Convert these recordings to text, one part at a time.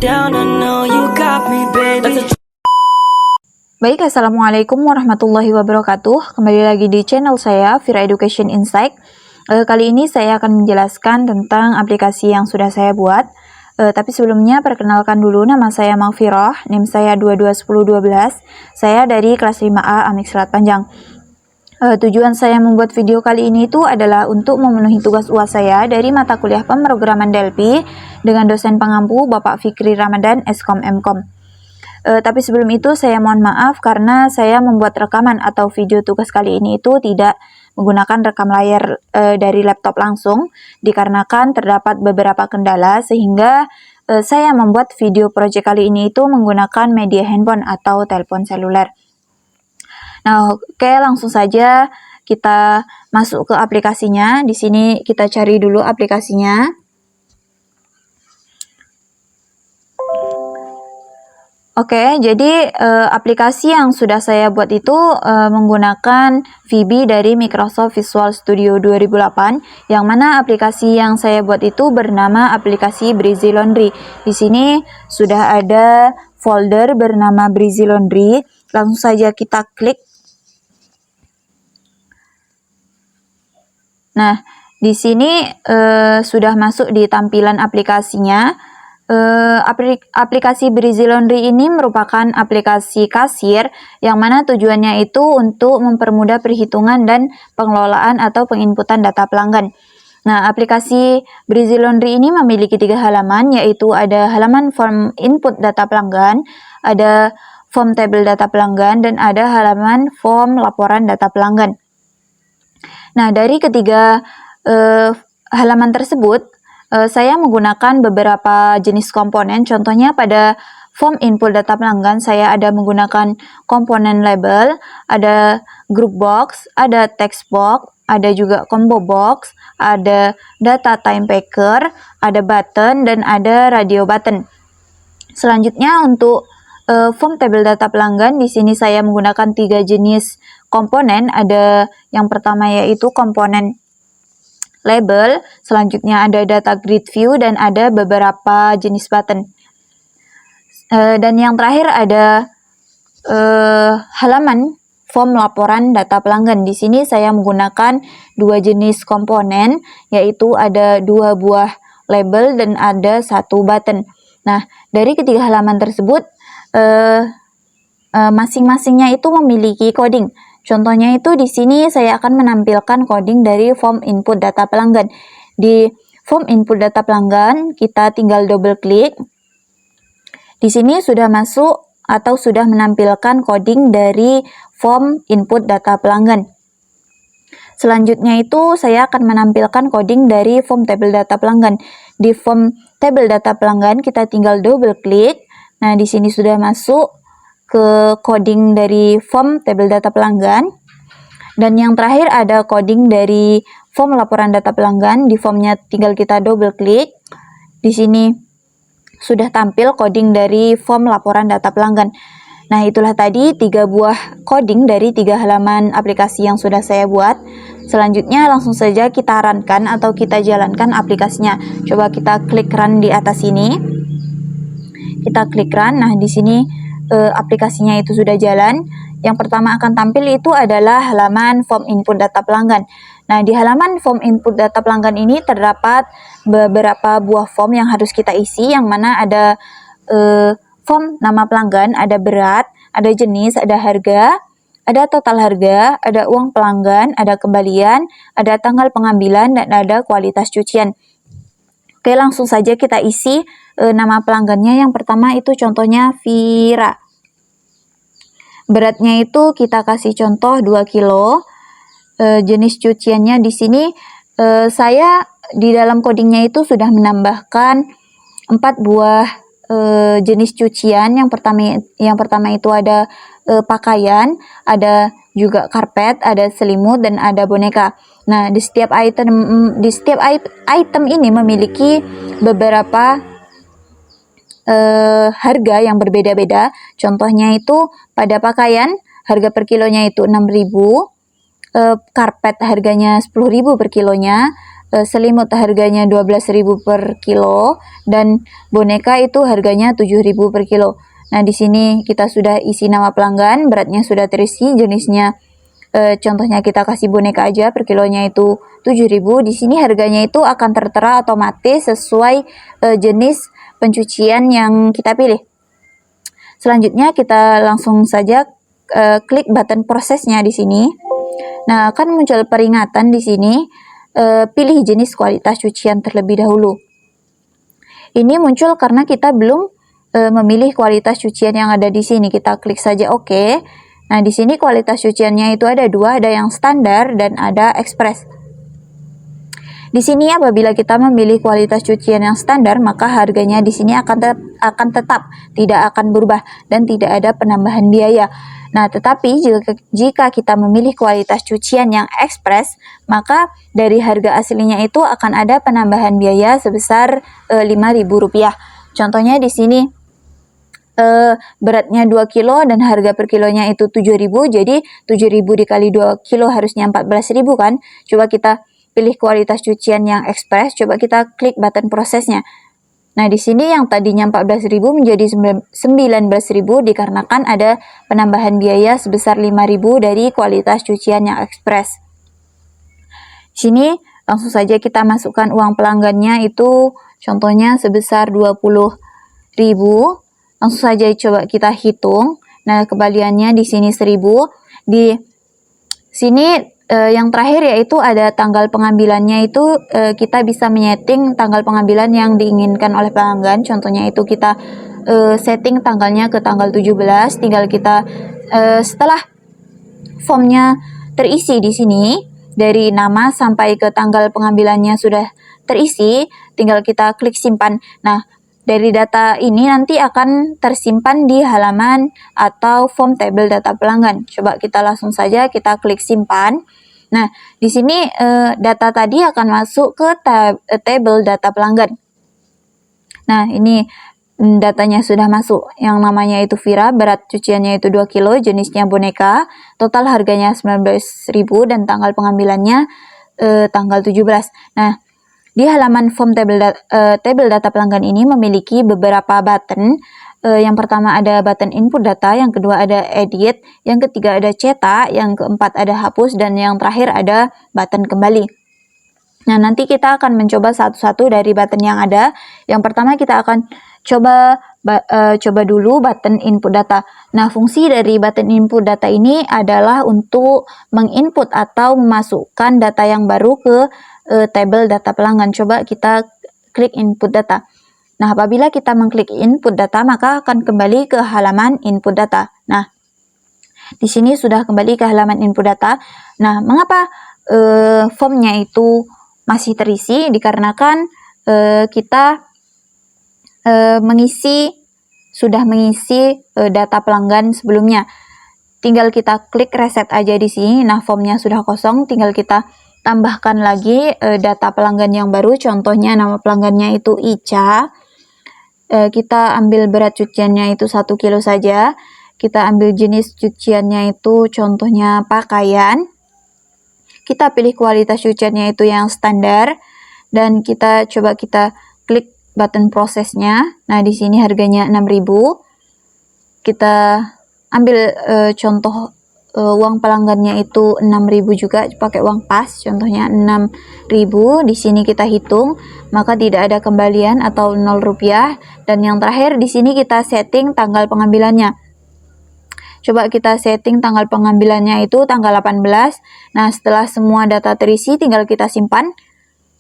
down, I know you got me, baby. Baik, Assalamualaikum warahmatullahi wabarakatuh. Kembali lagi di channel saya, Fira Education Insight. Kali ini saya akan menjelaskan tentang aplikasi yang sudah saya buat. Tapi sebelumnya, perkenalkan dulu, nama saya Maghfirah, NIM saya 221012. Saya dari kelas 5A Amik Selat Panjang. Tujuan saya membuat video kali ini itu adalah untuk memenuhi tugas UAS saya dari mata kuliah pemrograman Delphi dengan dosen pengampu Bapak Fikri Ramadan, Eskom Mkom. Tapi sebelum itu saya mohon maaf karena saya membuat rekaman atau video tugas kali ini itu tidak menggunakan rekam layar dari laptop langsung dikarenakan terdapat beberapa kendala sehingga saya membuat video project kali ini itu menggunakan media handphone atau telepon seluler. Nah, oke, langsung saja kita masuk ke aplikasinya. Di sini kita cari dulu aplikasinya. Oke, jadi aplikasi yang sudah saya buat itu menggunakan VB dari Microsoft Visual Studio 2008, yang mana aplikasi yang saya buat itu bernama aplikasi Breezy Laundry. Di sini sudah ada folder bernama Breezy Laundry. Langsung saja kita klik. Nah, di sini sudah masuk di tampilan aplikasinya. Aplikasi Breezy Laundry ini merupakan aplikasi kasir yang mana tujuannya itu untuk mempermudah perhitungan dan pengelolaan atau penginputan data pelanggan. Nah, aplikasi Breezy Laundry ini memiliki 3 halaman, yaitu ada halaman form input data pelanggan, ada form tabel data pelanggan, dan ada halaman form laporan data pelanggan. Nah, dari ketiga halaman tersebut, saya menggunakan beberapa jenis komponen. Contohnya pada form input data pelanggan saya ada menggunakan komponen label, ada group box, ada text box, ada juga combo box, ada data time packer, ada button, dan ada radio button. Selanjutnya untuk form table data pelanggan, di sini saya menggunakan 3 jenis komponen. Ada yang pertama yaitu komponen label, selanjutnya ada data grid view, dan ada beberapa jenis button. Dan yang terakhir ada halaman form laporan data pelanggan. Di sini saya menggunakan 2 jenis komponen, yaitu ada 2 buah label dan ada 1 button. Nah, dari ketiga halaman tersebut masing-masingnya itu memiliki coding. Contohnya itu di sini saya akan menampilkan coding dari form input data pelanggan. Di form input data pelanggan kita tinggal double klik. Di sini sudah masuk atau sudah menampilkan coding dari form input data pelanggan. Selanjutnya itu saya akan menampilkan coding dari form table data pelanggan. Di form table data pelanggan kita tinggal double klik. Nah, di sini sudah masuk ke coding dari form table data pelanggan. Dan yang terakhir ada coding dari form laporan data pelanggan. Di formnya tinggal kita double klik. Di sini sudah tampil coding dari form laporan data pelanggan. Nah, itulah tadi 3 buah coding dari 3 halaman aplikasi yang sudah saya buat. Selanjutnya langsung saja kita runkan atau kita jalankan aplikasinya. Coba kita klik run di atas sini. Kita klik run. Nah, di sini aplikasinya itu sudah jalan. Yang pertama akan tampil itu adalah halaman form input data pelanggan. Nah, di halaman form input data pelanggan ini terdapat beberapa buah form yang harus kita isi, yang mana ada form nama pelanggan, ada berat, ada jenis, ada harga, ada total harga, ada uang pelanggan, ada kembalian, ada tanggal pengambilan, dan ada kualitas cucian. Oke, langsung saja kita isi nama pelanggannya. Yang pertama itu contohnya Vira. Beratnya itu kita kasih contoh 2 kilo. Jenis cuciannya di sini saya di dalam codingnya itu sudah menambahkan 4 buah jenis cucian. Yang pertama itu ada pakaian, ada juga karpet, ada selimut, dan ada boneka. Nah, di setiap item ini memiliki beberapa harga yang berbeda-beda. Contohnya itu pada pakaian harga per kilonya itu 6.000, karpet harganya 10.000 per kilonya, selimut harganya 12.000 per kilo dan boneka itu harganya 7.000 per kilo. Nah, di sini kita sudah isi nama pelanggan, beratnya sudah terisi, jenisnya contohnya kita kasih boneka aja, per kilonya itu 7.000. Di sini harganya itu akan tertera otomatis sesuai jenis pencucian yang kita pilih. Selanjutnya kita langsung saja klik button prosesnya di sini. Nah, akan muncul peringatan di sini, pilih jenis kualitas cucian terlebih dahulu. Ini muncul karena kita belum memilih kualitas cucian yang ada di sini. Kita klik saja OK. Nah, di sini kualitas cuciannya itu ada dua, ada yang standar dan ada express. Di sini apabila kita memilih kualitas cucian yang standar, maka harganya di sini akan tetap, tidak akan berubah dan tidak ada penambahan biaya. Nah, tetapi jika kita memilih kualitas cucian yang express, maka dari harga aslinya itu akan ada penambahan biaya sebesar Rp5.000. Contohnya di sini beratnya 2 kilo dan harga per kilonya itu 7.000, jadi 7.000 dikali 2 kilo harusnya 14.000 kan. Coba kita pilih kualitas cucian yang express, coba kita klik button prosesnya. Nah, di sini yang tadinya 14.000 menjadi 19.000 dikarenakan ada penambahan biaya sebesar 5.000 dari kualitas cucian yang express. Di sini langsung saja kita masukkan uang pelanggannya itu contohnya sebesar 20.000. Langsung saja coba kita hitung. Nah, kembaliannya di sini 1.000. Di sini yang terakhir yaitu ada tanggal pengambilannya itu kita bisa menyeting tanggal pengambilan yang diinginkan oleh pelanggan. Contohnya itu kita setting tanggalnya ke tanggal 17. Tinggal kita setelah formnya terisi di sini dari nama sampai ke tanggal pengambilannya sudah terisi, tinggal kita klik simpan. Nah, dari data ini nanti akan tersimpan di halaman atau form tabel data pelanggan. Coba kita langsung saja kita klik simpan. Nah, di sini data tadi akan masuk ke tabel data pelanggan. Nah, ini datanya sudah masuk. Yang namanya itu Vira, berat cuciannya itu 2 kilo, jenisnya boneka, total harganya 19.000 dan tanggal pengambilannya tanggal 17. Nah, di halaman form tabel data pelanggan ini memiliki beberapa button. Yang pertama ada button input data, yang kedua ada edit, yang ketiga ada cetak, yang keempat ada hapus, dan yang terakhir ada button kembali. Nah, nanti kita akan mencoba satu-satu dari button yang ada. Yang pertama kita akan coba dulu button input data. Nah, fungsi dari button input data ini adalah untuk menginput atau memasukkan data yang baru ke tabel data pelanggan. Coba kita klik input data. Nah, apabila kita mengklik input data, maka akan kembali ke halaman input data. Nah, di sini sudah kembali ke halaman input data. Nah, mengapa formnya itu masih terisi? Dikarenakan kita sudah mengisi data pelanggan sebelumnya. Tinggal kita klik reset aja di sini. Nah, formnya sudah kosong, tinggal kita tambahkan lagi data pelanggan yang baru. Contohnya nama pelanggannya itu Ica. Kita ambil berat cuciannya itu 1 kilo saja. Kita ambil jenis cuciannya itu contohnya pakaian. Kita pilih kualitas cuciannya itu yang standar dan kita coba kita klik button prosesnya. Nah, di sini harganya 6.000. Kita ambil contoh uang pelanggannya itu 6.000 juga, pakai uang pas, contohnya 6.000. Di sini kita hitung, maka tidak ada kembalian atau 0 rupiah. Dan yang terakhir di sini kita setting tanggal pengambilannya. Coba kita setting tanggal pengambilannya itu tanggal 18. Nah, setelah semua data terisi tinggal kita simpan.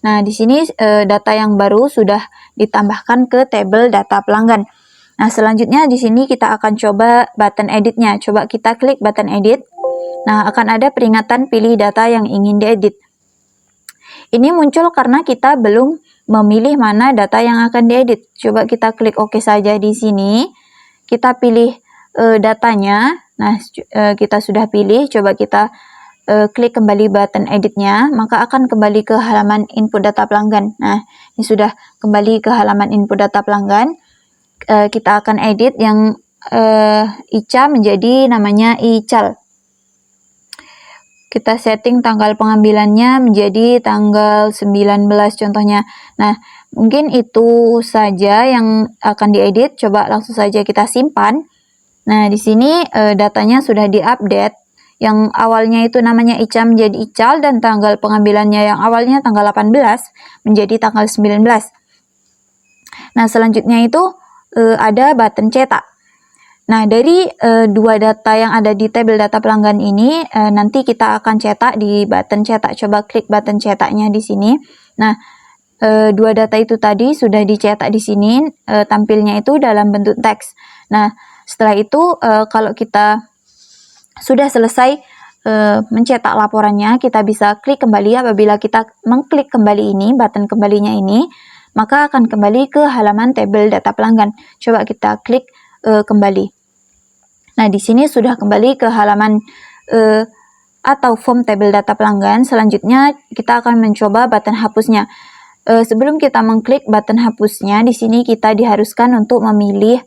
Nah, di sini data yang baru sudah ditambahkan ke tabel data pelanggan. Nah, selanjutnya di sini kita akan coba button editnya. Coba kita klik button edit. Nah, akan ada peringatan pilih data yang ingin diedit. Ini muncul karena kita belum memilih mana data yang akan diedit. Coba kita klik OK saja di sini. Kita pilih datanya. Nah, kita sudah pilih. Coba kita klik kembali button editnya, maka akan kembali ke halaman input data pelanggan. Nah, ini sudah kembali ke halaman input data pelanggan. Kita akan edit yang Ica menjadi namanya Ical. kita setting tanggal pengambilannya menjadi tanggal 19 contohnya. Nah, mungkin itu saja yang akan diedit. Coba langsung saja kita simpan. Nah, di sini datanya sudah diupdate. Yang awalnya itu namanya Ica menjadi Ical, dan tanggal pengambilannya yang awalnya tanggal 18 menjadi tanggal 19. Nah, selanjutnya itu ada button cetak. Nah, dari dua data yang ada di tabel data pelanggan ini, nanti kita akan cetak di button cetak. Coba klik button cetaknya di sini. Nah, dua data itu tadi sudah dicetak di sini, tampilnya itu dalam bentuk teks. Nah, setelah itu kalau kita sudah selesai mencetak laporannya, kita bisa klik kembali. Apabila kita mengklik kembali ini, button kembalinya ini, maka akan kembali ke halaman tabel data pelanggan. Coba kita klik kembali. Nah, di sini sudah kembali ke halaman atau form tabel data pelanggan. Selanjutnya kita akan mencoba button hapusnya. Sebelum kita mengklik button hapusnya, di sini kita diharuskan untuk memilih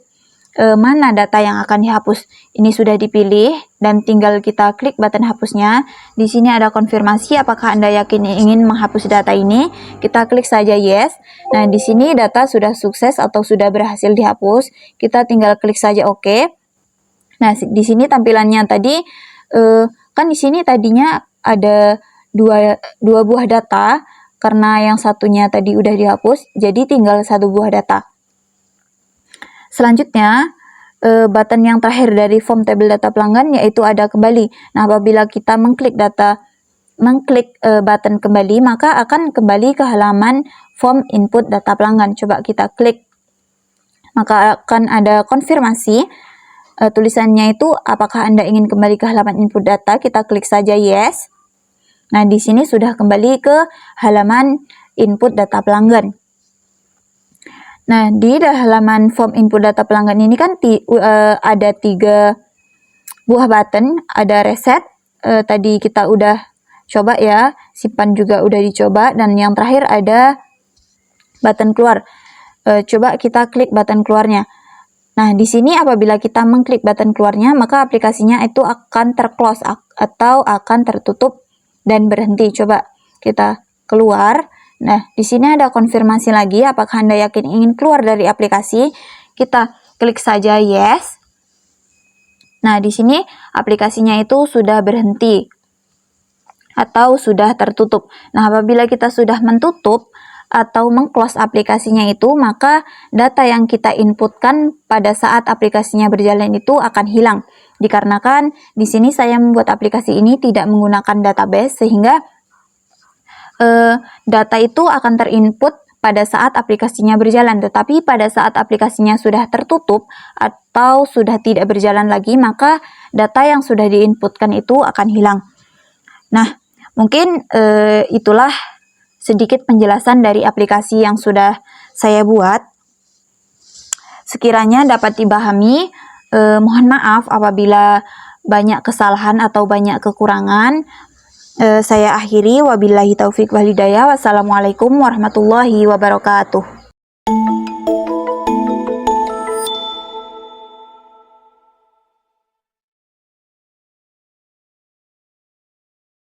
mana data yang akan dihapus. Ini sudah dipilih dan tinggal kita klik button hapusnya. Di sini ada konfirmasi apakah Anda yakin ingin menghapus data ini. Kita klik saja yes. Nah, di sini data sudah sukses atau sudah berhasil dihapus. Kita tinggal klik saja OK. Nah, di sini tampilannya tadi kan di sini tadinya ada dua buah data, karena yang satunya tadi udah dihapus, jadi tinggal satu buah data. Selanjutnya, button yang terakhir dari form tabel data pelanggan yaitu ada kembali. Nah, apabila kita mengklik button kembali, maka akan kembali ke halaman form input data pelanggan. Coba kita klik, maka akan ada konfirmasi. Tulisannya itu apakah Anda ingin kembali ke halaman input data. Kita klik saja yes. Nah, di sini sudah kembali ke halaman input data pelanggan. Nah, di halaman form input data pelanggan ini kan ada 3 buah button. Ada reset, tadi kita udah coba ya, simpan juga udah dicoba, dan yang terakhir ada button keluar. Coba kita klik button keluarnya. Nah, di sini apabila kita mengklik button keluarnya, maka aplikasinya itu akan terclose atau akan tertutup dan berhenti. Coba kita keluar. Nah, di sini ada konfirmasi lagi apakah Anda yakin ingin keluar dari aplikasi. Kita klik saja yes. Nah, di sini aplikasinya itu sudah berhenti atau sudah tertutup. Nah, apabila kita sudah menutup atau meng-close aplikasinya itu, maka data yang kita inputkan pada saat aplikasinya berjalan itu akan hilang. Dikarenakan di sini saya membuat aplikasi ini tidak menggunakan database, sehingga data itu akan terinput pada saat aplikasinya berjalan. Tetapi pada saat aplikasinya sudah tertutup atau sudah tidak berjalan lagi, maka data yang sudah diinputkan itu akan hilang. Nah, mungkin itulah sedikit penjelasan dari aplikasi yang sudah saya buat. Sekiranya dapat dipahami, mohon maaf apabila banyak kesalahan atau banyak kekurangan. Saya akhiri, wabillahi taufik wal hidayah. Wassalamualaikum warahmatullahi wabarakatuh.